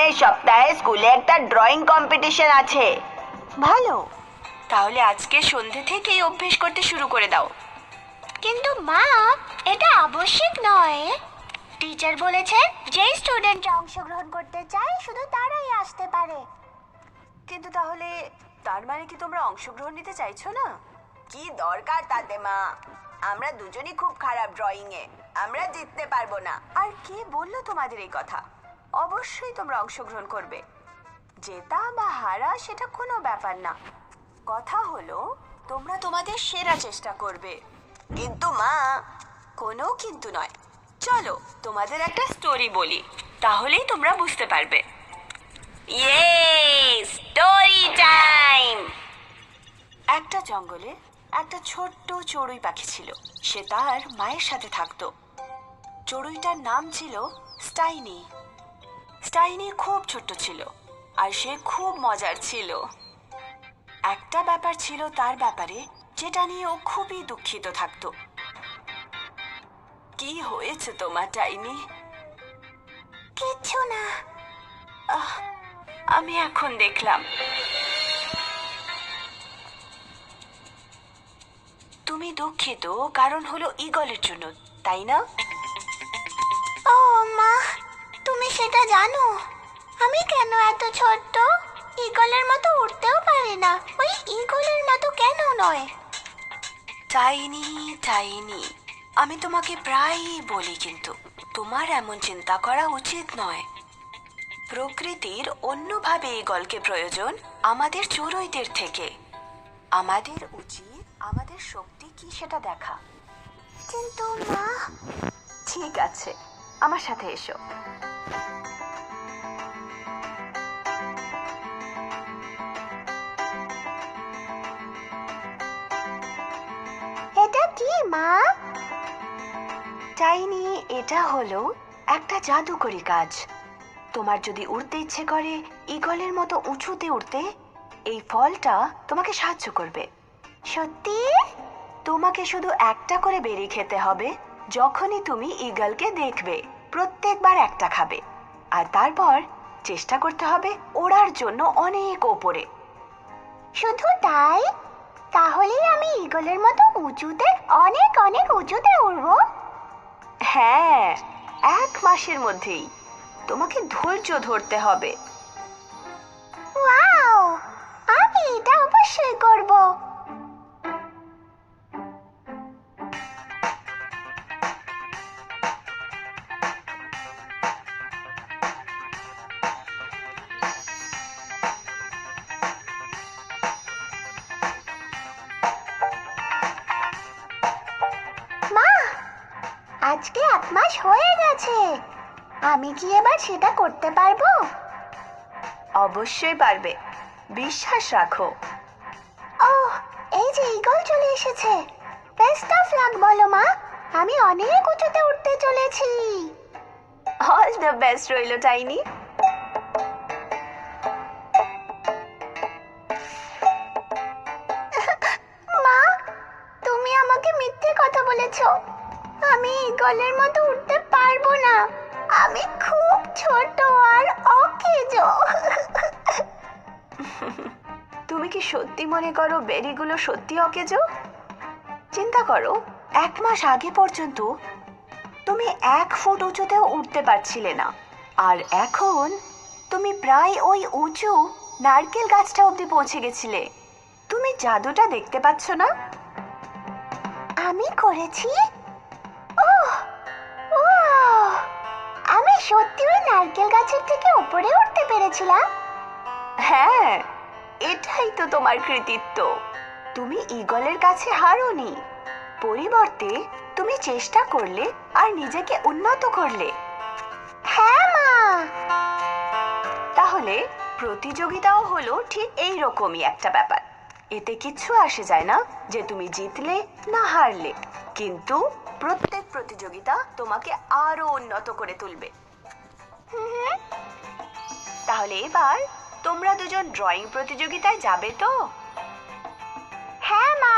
সামনের সপ্তাহে স্কুলে একটা ড্রয়িং কম্পিটিশন আছে। ভালো, তাহলে আজকে সন্ধে থেকেই অভ্যেস করতে শুরু করে দাও। কিন্তু মা, এটা আবশ্যিক নয়। টিচার বলেছে যেই স্টুডেন্টরা অংশগ্রহণ করতে চায় শুধু তারাই আসতে পারে। কিন্তু তাহলে তার মানে কি তোমরা অংশগ্রহণ নিতে চাইছো না? কি দরকার তাতে মা? আমরা দুজনই খুব খারাপ ড্রয়িং এ, আমরা জিততে পারবো না। আর কে বললো তোমাদের এই কথা? অবশ্যই তোমরা অংশগ্রহণ করবে। জেতা বা হারা সেটা কোনো ব্যাপার না। কথা হলো তোমরা তোমাদের সেরা চেষ্টা করবে। কিন্তু মা, কোনো কিন্তু নয়। চলো তোমাদের একটা স্টোরি বলি, তাহলেই তোমরা বুঝতে পারবে। ইয়ে, স্টোরি টাইম। একটা জঙ্গলে একটা ছোট্ট চড়ুই পাখি ছিল। সে তার মায়ের সাথে থাকতো। চড়ুইটার নাম ছিল স্টাইনি। স্টাইনি খুব ছোট্ট ছিল আর সে খুব মজার ছিল। একটা ব্যাপার ছিল তার ব্যাপারে যেটা নিয়ে ও খুবই দুঃখিত থাকতো। কি হয়েছে তোমার টাইনি? কিচ্ছু না। আমি এখন দেখলাম তুমি দুঃখিত, কারণ হলো ঈগলের জন্য, তাই না? ও মা, তুমি সেটা জানো আমি কেন এত ছোট্ট? ঈগলের মতো উড়তেও পারি না। ওই ঈগলের মতো কেন নয়? টাইনি টাইনি, আমি তোমাকে প্রায়ই বলি, কিন্তু তোমার এমন চিন্তা করা উচিত নয়। প্রকৃতির অন্যভাবে ঈগলকে প্রয়োজন আমাদের চড়ুইদের থেকে। আমাদের উচিত আমাদের শক্তি কি সেটা দেখা। কিন্তু মা। ঠিক আছে, আমার সাথে এসো। এটা কি মা? টাইনি, এটা হলো একটা জাদুকরি কাজ। তোমার যদি উড়তে ইচ্ছে করে ঈগলের মতো উঁচুতে উঠতে, এই ফলটা তোমাকে সাহায্য করবে। সত্যি? তোমাকে শুধু একটা করে বেরি খেতে হবে। যখনই তুমি ঈগলকে দেখবে প্রত্যেকবার একটা খাবে, আর তারপর চেষ্টা করতে হবে ওড়ার জন্য অনেক ওপরে। শুধু তাই? তাহলেই আমি ঈগলের মতো উঁচুতে, অনেক অনেক উঁচুতে উড়বো? হ্যাঁ, 1 মাসের মধ্যেই। তোমাকে ধৈর্য ধরতে হবে। ওয়াও, আমি এটা অবশ্যই করব। মা, আজকে 1 মাস হয়ে গেছে। আমি কি এবার সেটা করতে পারবো? অবশ্যই পারবে, বিশ্বাস রাখো। ওহ, এই যে ঈগল চলে এসেছে। বেস্ট অফ লাক বলো মা, আমি অনেক উঁচুতে উঠতে চলেছি। অল দ্য বেস্ট রইল টাইনি। মা, তুমি আমাকে মিথ্যে কথা বলেছো। আমি ঈগলের মতো উঠতে পারবো না। আমি খুব ছোট আর অকেজো। তুমি কি সত্যি মনে করো বেরিগুলো সত্যি অকেজো? চিন্তা করো, 1 মাস আগে পর্যন্ত তুমি 1 ফুট উঁচুতেও উঠতে পারছিলে না, আর এখন তুমি প্রায় ওই উঁচু নারকেল গাছটা অবধি পৌঁছে গেছিলে। তুমি জাদুটা দেখতে পাচ্ছ না? আমি করেছি? ওহ, ওয়াও! আমি সত্যি ওই নারকেল গাছের থেকে উপরে উঠতে পেরেছিলাম। হ্যাঁ, এটাই তো তোমার কৃতিত্ব। তুমি ঈগলের কাছে হারোনি, পরিবর্তে তুমি চেষ্টা করলে আর নিজেকে উন্নত করলে। হ্যাঁ মা। তাহলে প্রতিযোগিতাও হলো ঠিক এই রকমই একটা ব্যাপার। এতে কিচ্ছু আসে যায় না যে তুমি জিতলে না হারলে, কিন্তু প্রত্যেক প্রতিযোগিতা তোমাকে আরো উন্নত করে তুলবে। তাহলে এবার তোমরা দুজন ড্রয়িং প্রতিযোগিতায় যাবে তো? হ্যাঁ মা।